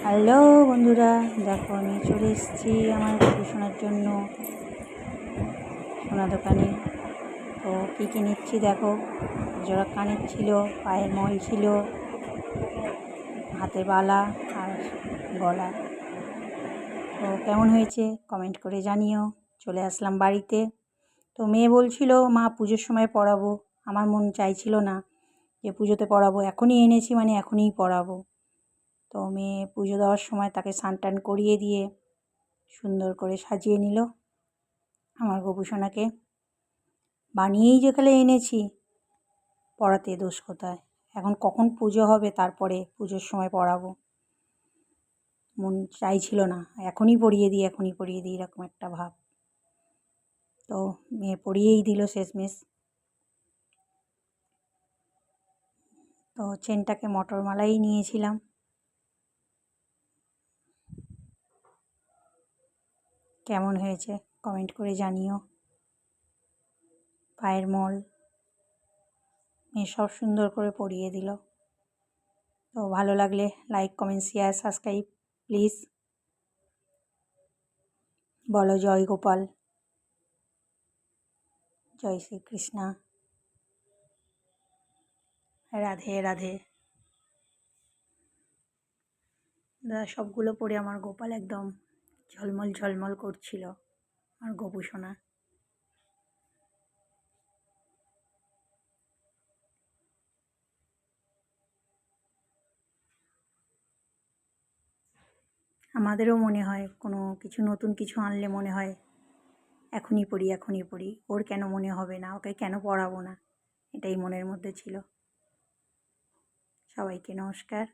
Hello বন্ধুরা, দেখো আমি চলে এসেছি আমার গরু শোনার জন্য সোনা দোকানে। তো কী কী নিচ্ছি দেখো, জোড়া কানের ছিল, পায়ের মল ছিল, হাতের বালা আর গলা। তো কেমন হয়েছে কমেন্ট করে জানিও। চলে আসলাম বাড়িতে। তো মেয়ে বলছিল মা পুজোর সময় পরাবো, আমার মন চাইছিল না যে পুজোতে পরাবো, এখনই এনেছি মানে এখনই পরাবো। তো মেয়ে পুজো দেওয়ার সময় তাকে স্নান টান করিয়ে দিয়ে সুন্দর করে সাজিয়ে নিল আমার গোপুসোনাকে। বানিয়েই যেখানে এনেছি, পরাতে দোষ কোথায়? এখন কখন পুজো হবে, তারপরে পুজোর সময় পরাবো, মন চাইছিল না এখনই পরিয়ে দিই এরকম একটা ভাব। তো মেয়ে পরিয়েই দিল শেষমেশ। তো চেনটাকে মটর মালাই নিয়েছিলাম। কেমন হয়েছে কমেন্ট করে জানিও। পায়ের মল মেয়ে সব সুন্দর করে পরিয়ে দিল। তো ভালো লাগলে like, comment, share, subscribe please. বলো জয় গোপাল, জয় শ্রীকৃষ্ণ, রাধে রাধে। সবগুলো পরে আমার গোপাল একদম ঝলমল ঝলমল করছিল, আমার গোপুসোনা। আমাদেরও মনে হয় কোনো কিছু নতুন কিছু আনলে মনে হয় এখনই পরি। ওর কেন মনে হবে না, ওকে কেন পরাবো না, এটাই মনের মধ্যে ছিল। সবাইকে নমস্কার।